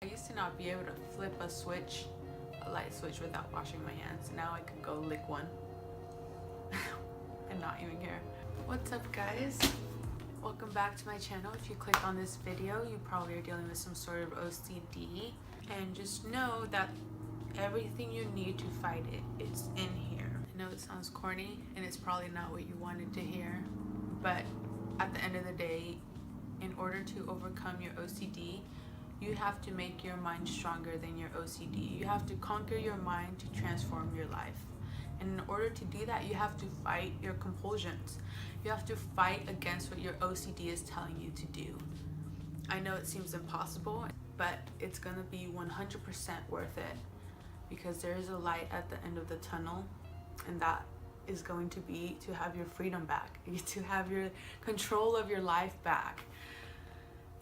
I used to not be able to flip a light switch without washing my hands. Now I can go lick one and not even care. What's up, guys? Welcome back to my channel. If you click on this video, you probably are dealing with some sort of OCD. And just know that everything you need to fight it is in here. I know it sounds corny and it's probably not what you wanted to hear, but at the end of the day, in order to overcome your OCD, you have to make your mind stronger than your OCD. You have to conquer your mind to transform your life. And in order to do that, you have to fight your compulsions. You have to fight against what your OCD is telling you to do. I know it seems impossible, but it's gonna be 100% worth it, because there is a light at the end of the tunnel, and that is going to be to have your freedom back, to have your control of your life back.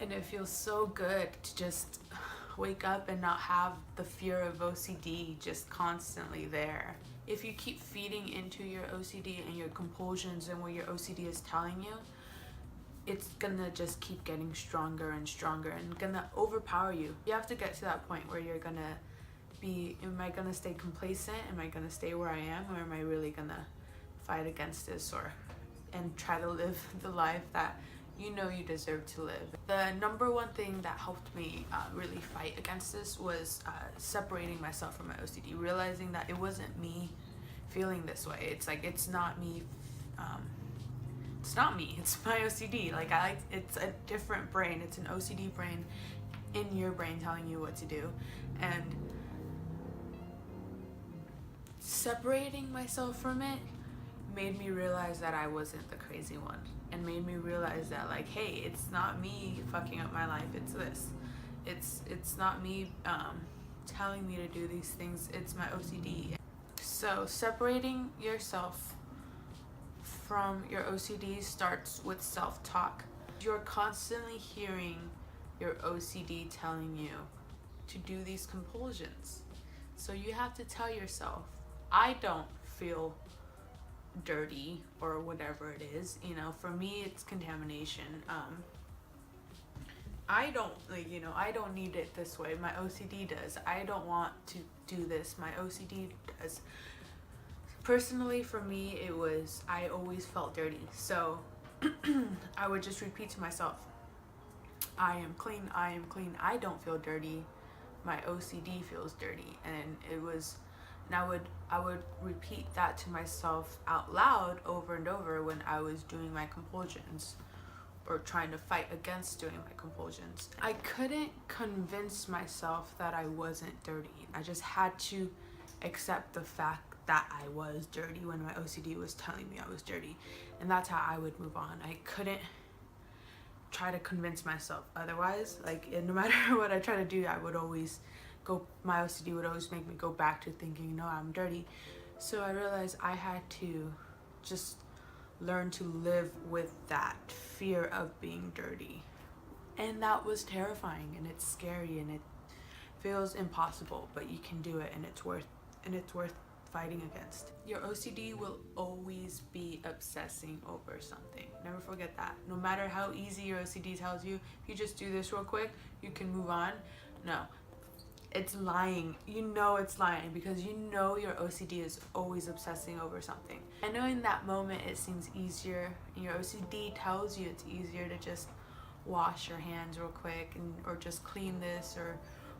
And it feels so good to just wake up and not have the fear of OCD just constantly there. If you keep feeding into your OCD and your compulsions and what your OCD is telling you, it's gonna just keep getting stronger and stronger and gonna overpower you. You have to get to that point where you're gonna be, am I gonna stay complacent? Am I gonna stay where I am? Or am I really gonna fight against this and try to live the life that you know you deserve to live? The number one thing that helped me really fight against this was separating myself from my OCD, realizing that it wasn't me feeling this way. It's like, it's not me. It's not me. It's my OCD. It's a different brain. It's an OCD brain in your brain telling you what to do. And separating myself from it made me realize that I wasn't the crazy one, and made me realize that, like, hey, it's not me fucking up my life, it's this. It's not me telling me to do these things, it's my OCD. So separating yourself from your OCD starts with self-talk. You're constantly hearing your OCD telling you to do these compulsions. So you have to tell yourself, I don't feel dirty or whatever it is. You know, for me it's contamination. I don't, I don't need it this way. My OCD does. I don't want to do this. My OCD does. Personally, for me, it was, I always felt dirty. So I would just repeat to myself, I am clean, I am clean. I don't feel dirty. My OCD feels dirty. And it was, and I would repeat that to myself out loud over and over when I was doing my compulsions or trying to fight against doing my compulsions. I couldn't convince myself that I wasn't dirty. I just had to accept the fact that I was dirty when my OCD was telling me I was dirty. And that's how I would move on. I couldn't try to convince myself otherwise. Like, no matter what I try to do, I would always my OCD would always make me go back to thinking, no, I'm dirty. So I realized I had to just learn to live with that fear of being dirty. And that was terrifying, and it's scary, and it feels impossible, but you can do it, and it's worth fighting against. Your OCD will always be obsessing over something. Never forget that. No matter how easy your OCD tells you, if you just do this real quick, you can move on. No. It's lying. You know it's lying, because you know your OCD is always obsessing over something. I know in that moment it seems easier, and your OCD tells you it's easier to just wash your hands real quick, or just clean this or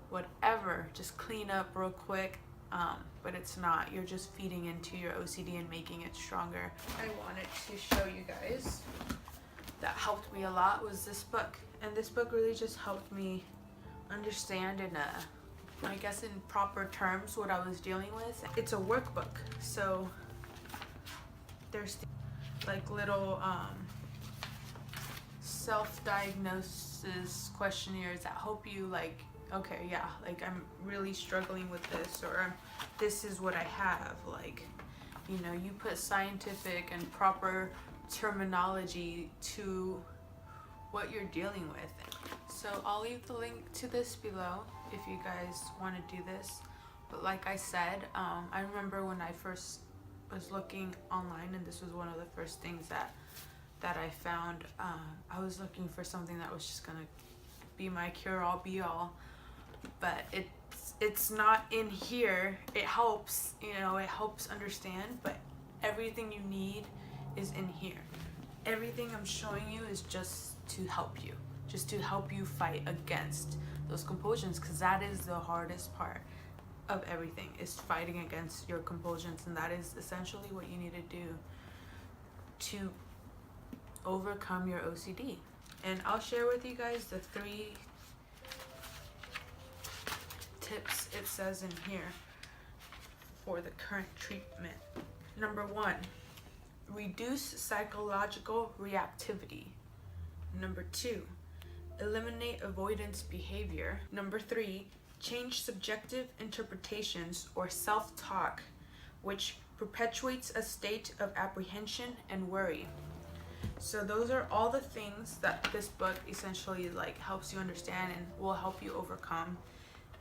whatever, just clean up real quick, but it's not. You're just feeding into your OCD and making it stronger. I wanted to show you guys that helped me a lot was this book, and this book really just helped me understand I guess in proper terms what I was dealing with. It's a workbook, so there's like little self-diagnosis questionnaires that help you, like, okay, yeah, like, I'm really struggling with this, or this is what I have. Like, you know, you put scientific and proper terminology to what you're dealing with. So I'll leave the link to this below if you guys want to do this. But like I said, I remember when I first was looking online, and this was one of the first things that I found. I was looking for something that was just gonna be my cure-all be-all, but it's not in here. It helps, it helps understand, but everything you need is in here. Everything I'm showing you is just to help you fight against those compulsions, because that is the hardest part of everything, is fighting against your compulsions, and that is essentially what you need to do to overcome your OCD. And I'll share with you guys the 3 tips it says in here for the current treatment. Number 1, reduce psychological reactivity. Number 2, eliminate avoidance behavior. Number 3, change subjective interpretations or self-talk, which perpetuates a state of apprehension and worry. So those are all the things that this book essentially like helps you understand and will help you overcome.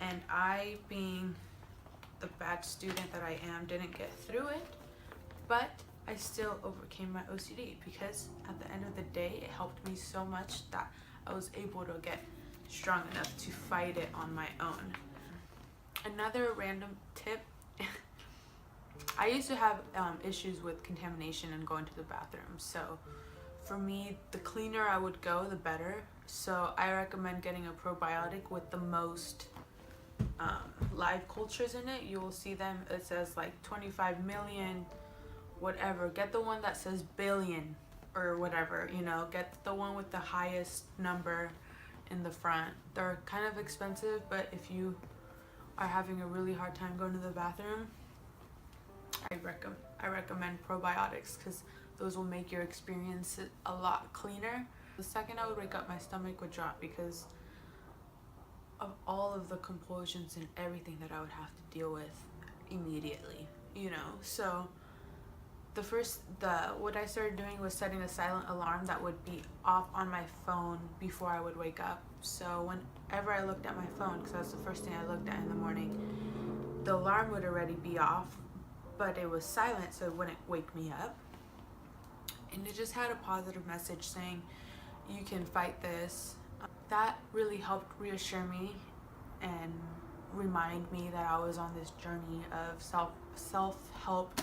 And I, being the bad student that I am, didn't get through it, but I still overcame my OCD, because at the end of the day, it helped me so much that I was able to get strong enough to fight it on my own. Another random tip, I used to have issues with contamination and going to the bathroom. So for me, the cleaner I would go, the better. So I recommend getting a probiotic with the most live cultures in it. You will see them, it says like 25 million, whatever. Get the one that says billion or whatever, get the one with the highest number in the front. They're kind of expensive, but if you are having a really hard time going to the bathroom, I recommend probiotics, because those will make your experience a lot cleaner. The second I would wake up, my stomach would drop because of all of the compulsions and everything that I would have to deal with immediately, So what I started doing was setting a silent alarm that would be off on my phone before I would wake up. So whenever I looked at my phone, because that's the first thing I looked at in the morning, the alarm would already be off, but it was silent, so it wouldn't wake me up. And it just had a positive message saying, you can fight this. That really helped reassure me and remind me that I was on this journey of self-help.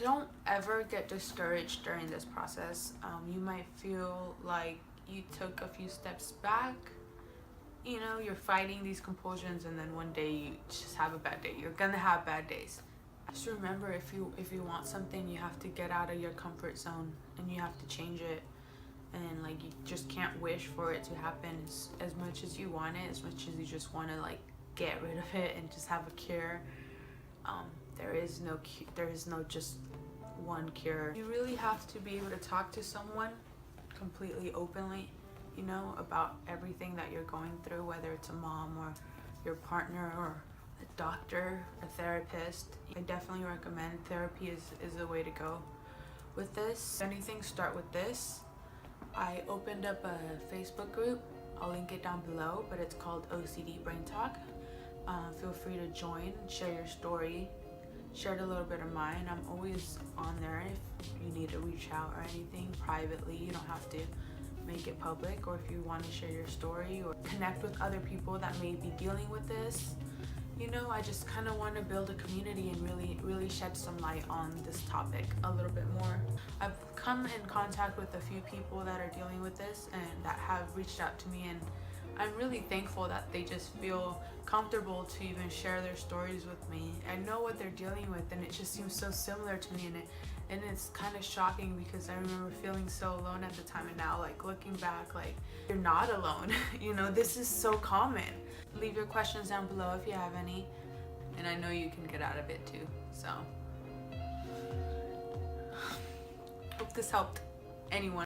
Don't ever get discouraged during this process. You might feel like you took a few steps back. You're fighting these compulsions, and then one day you just have a bad day. You're gonna have bad days. Just remember, if you want something, you have to get out of your comfort zone and you have to change it. And like, you just can't wish for it to happen as much as you want it, as much as you just want to like get rid of it and just have a cure. There is no just one cure. You really have to be able to talk to someone completely openly, about everything that you're going through, whether it's a mom or your partner or a doctor, a therapist. I definitely recommend therapy is the way to go with this. If anything, start with this. I opened up a Facebook group. I'll link it down below, but it's called OCD Brain Talk. Feel free to join, share your story, shared a little bit of mine. I'm always on there if you need to reach out or anything privately. You don't have to make it public, or if you want to share your story or connect with other people that may be dealing with this. I just kind of want to build a community and really shed some light on this topic a little bit more. I've come in contact with a few people that are dealing with this and that have reached out to me, and I'm really thankful that they just feel comfortable to even share their stories with me. I know what they're dealing with, and it just seems so similar to me, and it's kind of shocking, because I remember feeling so alone at the time, and now like looking back, like, you're not alone. This is so common. Leave your questions down below if you have any, and I know you can get out of it too. So hope this helped anyone.